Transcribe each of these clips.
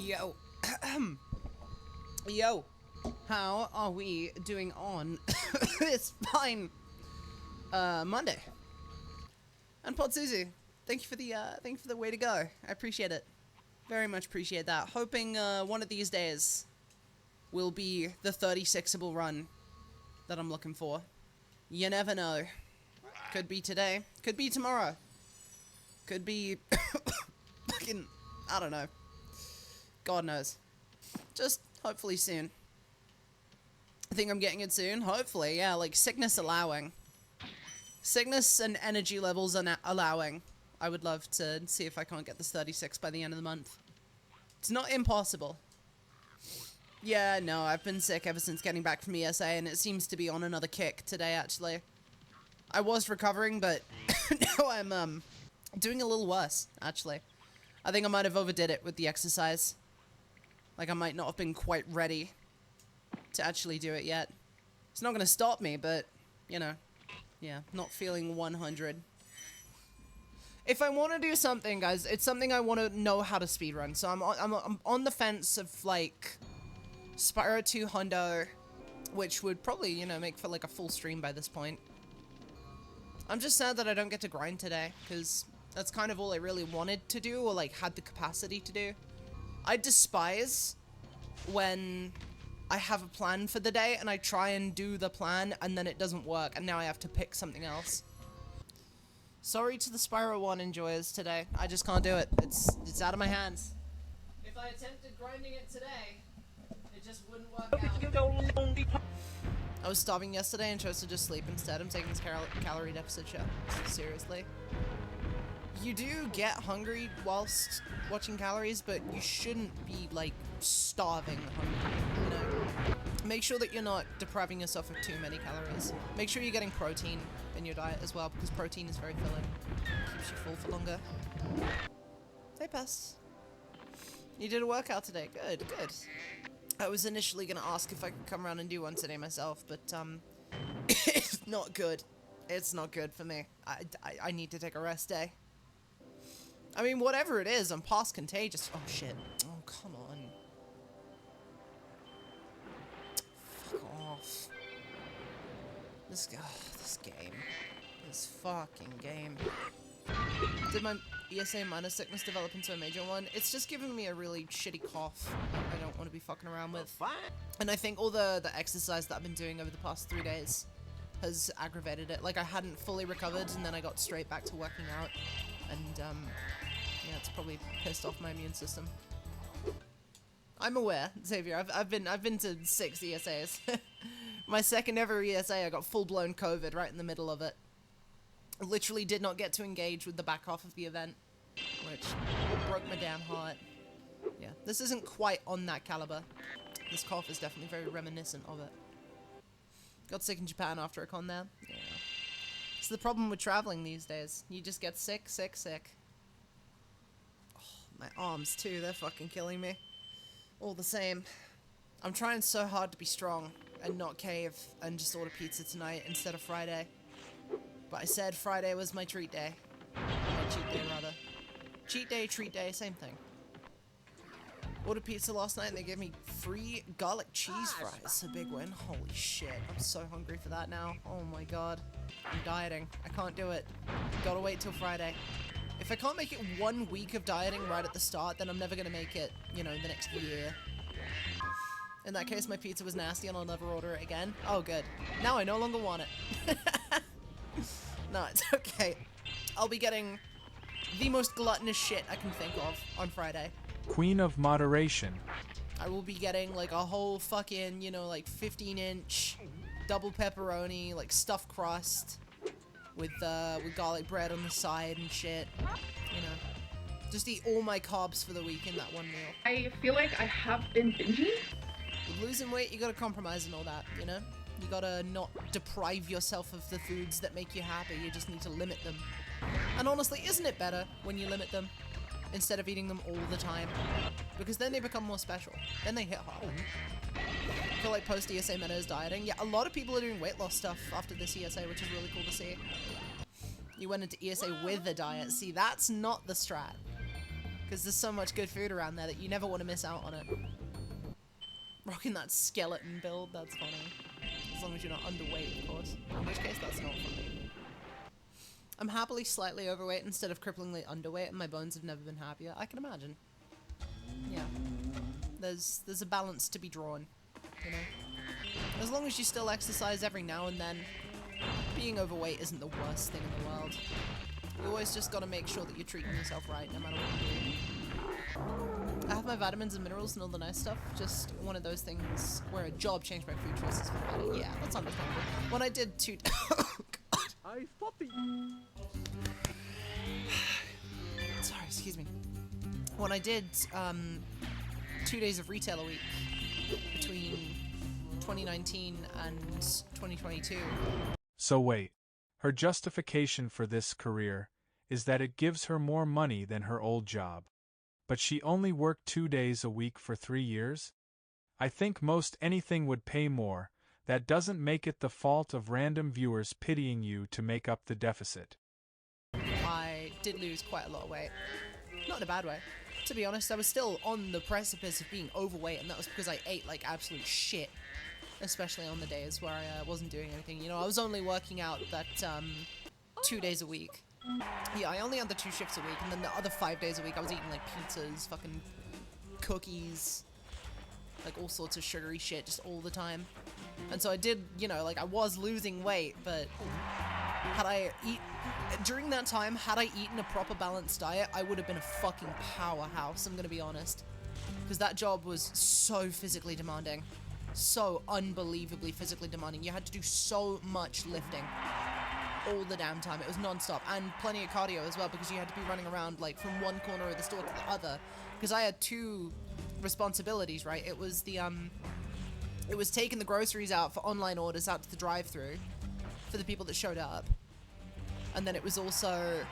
Yo. Yo. How are we doing on this fine Monday? And Pod Susie, thank you for the way to go. I appreciate it. Very much appreciate that. Hoping one of these days will be the 36able run that I'm looking for. You never know. Could be today. Could be tomorrow. Could be fucking, I don't know. God knows. Just hopefully soon. I think I'm getting it soon. Hopefully, yeah, like sickness allowing. Sickness and energy levels allowing. I would love to see if I can't get this 36 by the end of the month. It's not impossible. Yeah, no, I've been sick ever since getting back from ESA, and it seems to be on another kick today, actually. I was recovering, but now I'm, doing a little worse, actually. I think I might have overdid it with the exercise. Like, I might not have been quite ready to actually do it yet. It's not gonna stop me, but, you know, yeah, not feeling 100. If I want to do something, guys, it's something I want to know how to speedrun. So I'm on the fence of, like, Spyro 2 Hundo, which would probably, you know, make for, like, a full stream by this point. I'm just sad that I don't get to grind today, because that's kind of all I really wanted to do, or, like, had the capacity to do. I despise when I have a plan for the day, and I try and do the plan, and then it doesn't work, and now I have to pick something else. Sorry to the Spyro 1 enjoyers today. I just can't do it. It's out of my hands. If I attempted grinding it today, it just wouldn't work out. I was starving yesterday and chose to just sleep instead. I'm taking this calorie deficit shit. Seriously. You do get hungry whilst watching calories, but you shouldn't be, like, starving hungry, you know? Make sure that you're not depriving yourself of too many calories. Make sure you're getting protein in your diet as well, because protein is very filling. Keeps you full for longer. Hey, Pest. You did a workout today. Good, good. I was initially gonna ask if I could come around and do one today myself, but, it's not good. It's not good for me. I need to take a rest day. I mean, whatever it is, I'm past contagious. Oh, shit. Oh, come on. Fuck off. This game. This fucking game. Did my ESA minor sickness develop into a major one? It's just giving me a really shitty cough I don't want to be fucking around with. And I think all the exercise that I've been doing over the past 3 days has aggravated it. Like, I hadn't fully recovered, and then I got straight back to working out. And, yeah, it's probably pissed off my immune system. I'm aware, Xavier. I've been to 6 ESAs. My second ever ESA, I got full-blown COVID right in the middle of it. I literally did not get to engage with the back half of the event, which broke my damn heart. Yeah, this isn't quite on that caliber. This cough is definitely very reminiscent of it. Got sick in Japan after a con there. Yeah. It's the problem with traveling these days. You just get sick, sick, sick. Oh, my arms too, they're fucking killing me. All the same. I'm trying so hard to be strong and not cave and just order pizza tonight instead of Friday. But I said Friday was my treat day. My cheat day, rather. Cheat day, treat day, same thing. Ordered pizza last night and they gave me free garlic cheese fries. A big win. Holy shit. I'm so hungry for that now. Oh my god. I'm dieting. I can't do it. Gotta wait till Friday. If I can't make it 1 week of dieting right at the start, then I'm never gonna make it, you know, the next year. In that case, my pizza was nasty and I'll never order it again. Oh, good. Now I no longer want it. No, it's okay. I'll be getting the most gluttonous shit I can think of on Friday. Queen of moderation. I will be getting, like, a whole fucking, you know, like, 15-inch double pepperoni, like, stuffed crust with garlic bread on the side and shit. You know, just eat all my carbs for the week in that one meal. I feel like I have been binging. With losing weight, you gotta compromise and all that, you know? You gotta not deprive yourself of the foods that make you happy, you just need to limit them. And honestly, isn't it better when you limit them instead of eating them all the time? Because then they become more special. Then they hit hard. I feel like post-ESA meta is dieting. Yeah, a lot of people are doing weight loss stuff after this ESA, which is really cool to see. You went into ESA with a diet. See, that's not the strat. Because there's so much good food around there that you never want to miss out on it. Rocking that skeleton build, that's funny. As long as you're not underweight, of course. In which case, that's not funny. I'm happily slightly overweight instead of cripplingly underweight, and my bones have never been happier. I can imagine. Yeah. There's a balance to be drawn, you know? As long as you still exercise every now and then, being overweight isn't the worst thing in the world. You always just gotta make sure that you're treating yourself right, no matter what you do. I have my vitamins and minerals and all the nice stuff, just one of those things where a job changed my food choices for the better. Yeah, that's understandable. When I did I thought the... Sorry, excuse me. When I did 2 days of retail a week between 2019 and 2022. So wait, her justification for this career is that it gives her more money than her old job. But she only worked 2 days a week for 3 years? I think most anything would pay more. That doesn't make it the fault of random viewers pitying you to make up the deficit. I did lose quite a lot of weight. Not in a bad way. To be honest, I was still on the precipice of being overweight, and that was because I ate like absolute shit. Especially on the days where I wasn't doing anything. You know, I was only working out that 2 days a week. Yeah, I only had the 2 shifts a week, and then the other 5 days a week I was eating like pizzas, fucking cookies, like all sorts of sugary shit just all the time. And so I did, you know, like I was losing weight, but during that time, had I eaten a proper balanced diet, I would have been a fucking powerhouse, I'm gonna be honest. Because that job was so physically demanding. So unbelievably physically demanding. You had to do so much lifting all the damn time. It was non-stop, and plenty of cardio as well, because you had to be running around like from one corner of the store to the other, because I had 2 responsibilities, right? It was the it was taking the groceries out for online orders out to the drive-thru for the people that showed up, and then it was also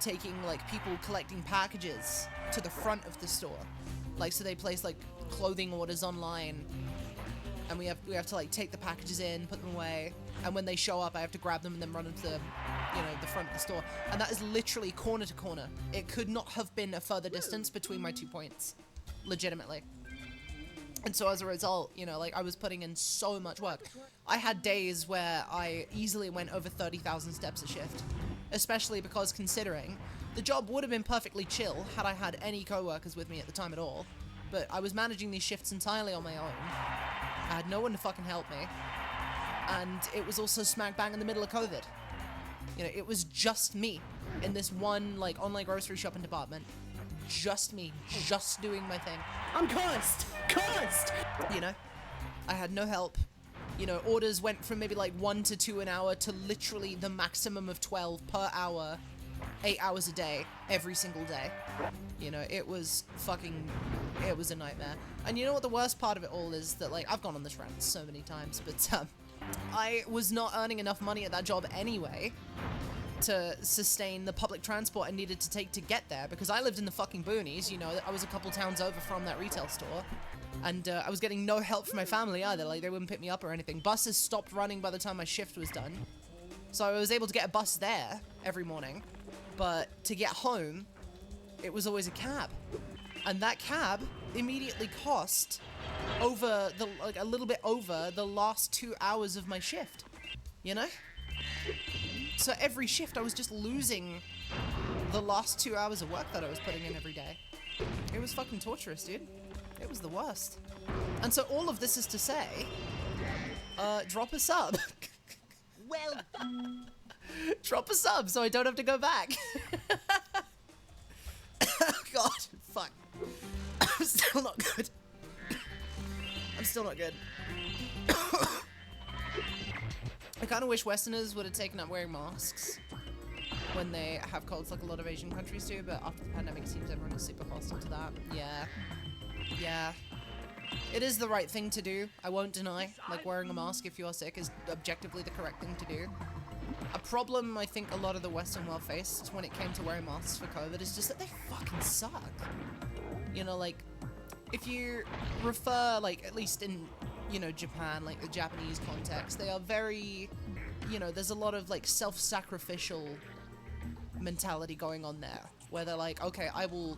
taking like people collecting packages to the front of the store, like so they place like clothing orders online, and we have to like take the packages in, put them away, and when they show up I have to grab them and then run them to the, you know, the front of the store. And that is literally corner to corner. It could not have been a further distance between my 2 points, legitimately. And so as a result, you know, like I was putting in so much work. I had days where I easily went over 30,000 steps a shift, especially because considering the job would have been perfectly chill had I had any co-workers with me at the time at all. But I was managing these shifts entirely on my own. I had no one to fucking help me. And it was also smack bang in the middle of COVID. You know, it was just me in this one, like, online grocery shopping department. Just me, just doing my thing. I'm cursed! Cursed! You know? I had no help. You know, orders went from maybe like 1 to 2 an hour to literally the maximum of 12 per hour, 8 hours a day, every single day. You know, it was a nightmare. And you know what the worst part of it all is? That, like, I've gone on this rant so many times, but I was not earning enough money at that job anyway to sustain the public transport I needed to take to get there, because I lived in the fucking boonies. You know, I was a couple towns over from that retail store, and I was getting no help from my family either. Like, they wouldn't pick me up or anything. Buses stopped running by the time my shift was done, so I was able to get a bus there every morning, but to get home, it was always a cab, and that cab immediately cost over the, like, a little bit over the last 2 hours of my shift, you know? So every shift I was just losing the last 2 hours of work that I was putting in every day. It was fucking torturous, dude. It was the worst. And so all of this is to say, drop a sub. Well... Drop a sub so I don't have to go back. God, fuck. I'm still not good. I'm still not good. I kind of wish Westerners would have taken up wearing masks when they have colds, like a lot of Asian countries do, but after the pandemic it seems everyone is super hostile to that. Yeah. Yeah. It is the right thing to do, I won't deny. Like, wearing a mask if you're sick is objectively the correct thing to do. A problem I think a lot of the Western world faced when it came to wearing masks for COVID is just that they fucking suck. You know, like, if you refer, like, at least in, you know, Japan, like the Japanese context, they are very, you know, there's a lot of, like, self-sacrificial mentality going on there, where they're like, okay, I will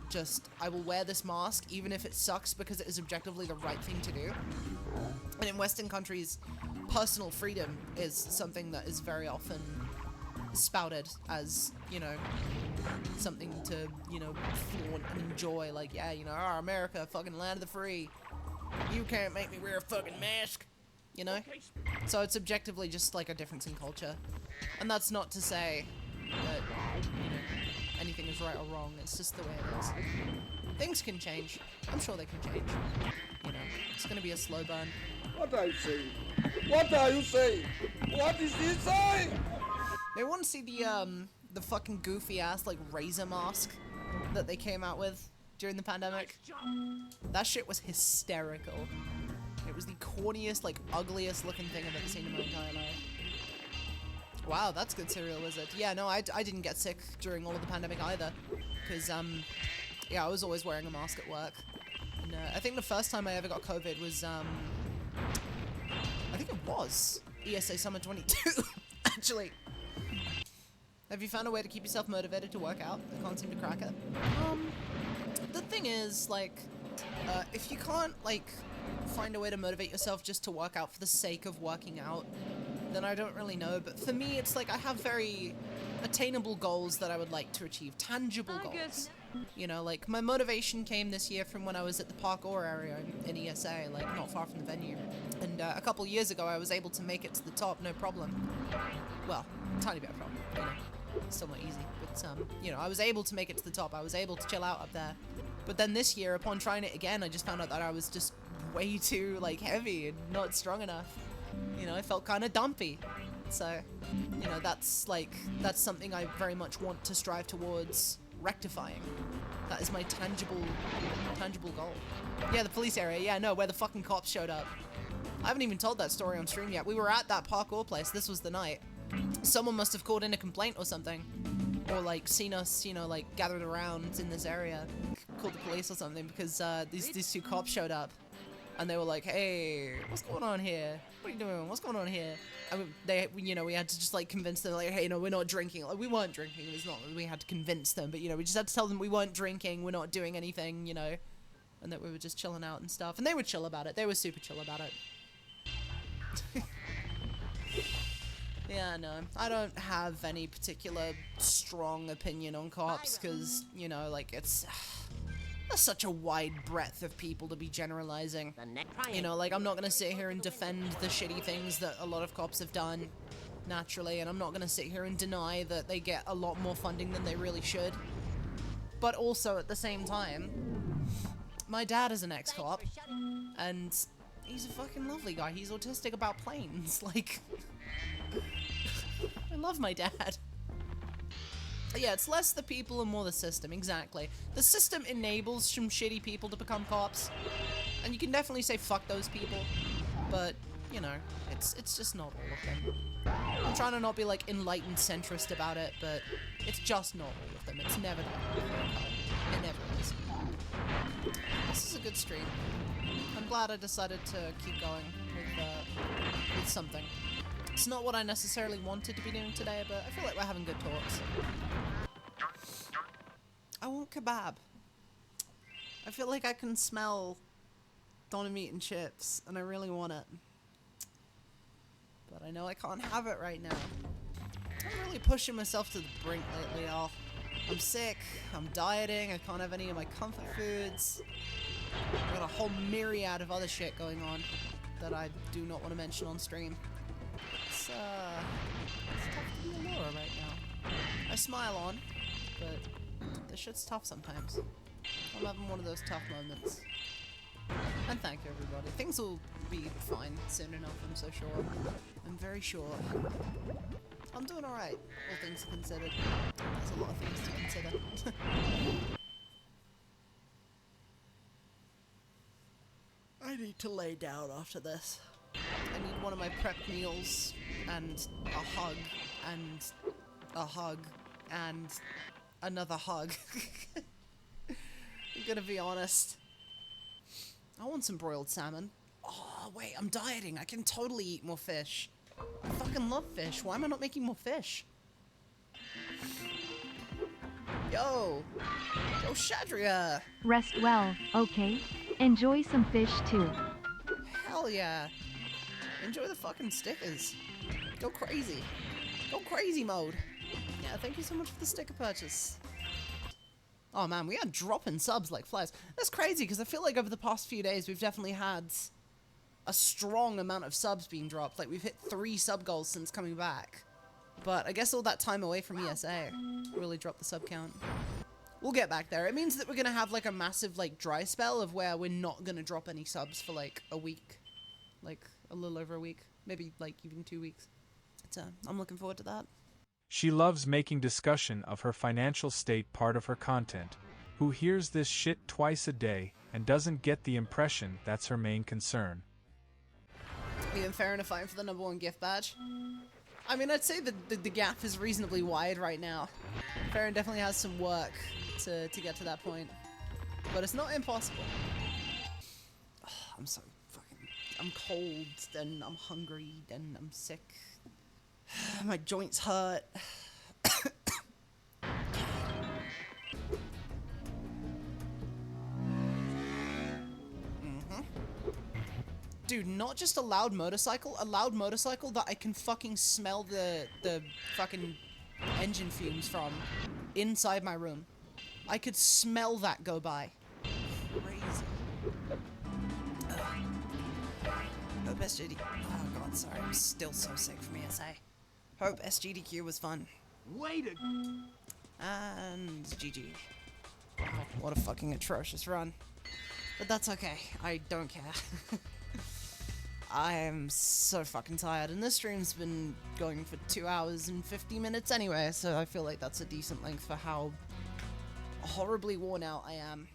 wear this mask even if it sucks because it is objectively the right thing to do. And in Western countries, personal freedom is something that is very often spouted as, you know, something to, you know, flaunt and enjoy. Like, yeah, you know, our America, fucking land of the free. You can't make me wear a fucking mask, you know? So it's objectively just like a difference in culture. And that's not to say that, you know, anything is right or wrong. It's just the way it is. Things can change. I'm sure they can change. You know, it's gonna be a slow burn. What are you saying? What are you saying? What is he saying? They want to see the fucking goofy ass like razor mask that they came out with during the pandemic. That shit was hysterical. It was the corniest, like ugliest looking thing I've ever seen in my entire life. Wow, that's good, Serial Wizard. Yeah, no, I didn't get sick during all of the pandemic either, because yeah, I was always wearing a mask at work. And I think the first time I ever got COVID was I think it was ESA Summer 22, actually. Have you found a way to keep yourself motivated to work out? I can't seem to crack it. The thing is, like, if you can't, like, find a way to motivate yourself just to work out for the sake of working out, then I don't really know. But for me, it's like I have very attainable goals that I would like to achieve. Tangible goals. You know, like, my motivation came this year from when I was at the parkour area in ESA, like, not far from the venue. And a couple years ago, I was able to make it to the top, no problem. Well, tiny bit of problem, you know. Still not easy, but, you know, I was able to make it to the top. I was able to chill out up there. But then this year, upon trying it again, I just found out that I was just way too, like, heavy and not strong enough. You know, I felt kind of dumpy. So, you know, that's something I very much want to strive towards rectifying. That is my tangible goal. Yeah, the police area. Yeah, no, where the fucking cops showed up. I haven't even told that story on stream yet. We were at that parkour place. This was the night. Someone must have called in a complaint or something. Or, like, seen us, you know, like, gathered around in this area. Called the police or something because these two cops showed up. And they were like, hey, what's going on here? What are you doing? What's going on here? And you know, we had to just, like, convince them, like, hey, no, we're not drinking. Like, we weren't drinking. It's not that we had to convince them. But, you know, we just had to tell them we weren't drinking. We're not doing anything, you know. And that we were just chilling out and stuff. And they were chill about it. They were super chill about it. Yeah, no, I don't have any particular strong opinion on cops because, you know, like, it's there's such a wide breadth of people to be generalizing. You know, like, I'm not gonna sit here and defend the shitty things that a lot of cops have done, naturally, and I'm not gonna sit here and deny that they get a lot more funding than they really should. But also, at the same time, my dad is an ex-cop, and he's a fucking lovely guy. He's autistic about planes, like... I love my dad. Yeah, it's less the people and more the system, exactly. The system enables some shitty people to become cops, and you can definitely say fuck those people, but, you know, it's just not all of them. I'm trying to not be, like, enlightened centrist about it, but it's just not all of them. It's never that. It never is. This is a good stream. I'm glad I decided to keep going with something. It's not what I necessarily wanted to be doing today, but I feel like we're having good talks. I want kebab. I feel like I can smell doner meat and chips, and I really want it. But I know I can't have it right now. I'm really pushing myself to the brink lately, y'all. I'm sick, I'm dieting, I can't have any of my comfort foods. I've got a whole myriad of other shit going on that I do not want to mention on stream. It's tough to be a Laura right now. I smile on, but this shit's tough sometimes. I'm having one of those tough moments. And thank you, everybody. Things will be fine soon enough, I'm so sure. I'm very sure. I'm doing alright, all things considered. There's a lot of things to consider. I need to lay down after this. I need one of my prep meals, and a hug, and a hug, and another hug. I'm gonna be honest. I want some broiled salmon. Oh, wait, I'm dieting. I can totally eat more fish. I fucking love fish. Why am I not making more fish? Yo! Yo, Shadria! Rest well, okay? Enjoy some fish too. Hell yeah! Enjoy the fucking stickers. Go crazy. Go crazy mode. Yeah, thank you so much for the sticker purchase. Oh man, we are dropping subs like flies. That's crazy, because I feel like over the past few days we've definitely had a strong amount of subs being dropped. Like, we've hit 3 sub goals since coming back. But I guess all that time away from ESA really dropped the sub count. We'll get back there. It means that we're gonna have, like, a massive, like, dry spell of where we're not gonna drop any subs for, like, a week. Like, a little over a week. Maybe, like, even 2 weeks. But, I'm looking forward to that. She loves making discussion of her financial state part of her content, who hears this shit twice a day and doesn't get the impression that's her main concern. Even fair enough fighting for the #1 gift badge. I mean, I'd say that the gap is reasonably wide right now. Farron definitely has some work to get to that point. But it's not impossible. Oh, I'm so fucking... I'm cold, and I'm hungry, and I'm sick. My joints hurt. Dude, not just a loud motorcycle that I can fucking smell the fucking engine fumes from inside my room. I could smell that go by. Crazy. Hope SGD... Oh god, sorry, I'm still so sick from ESA. Hope SGDQ was fun. Wait a... And GG. Wow, what a fucking atrocious run. But that's okay, I don't care. I am so fucking tired, and this stream's been going for 2 hours and 50 minutes anyway, so I feel like that's a decent length for how horribly worn out I am.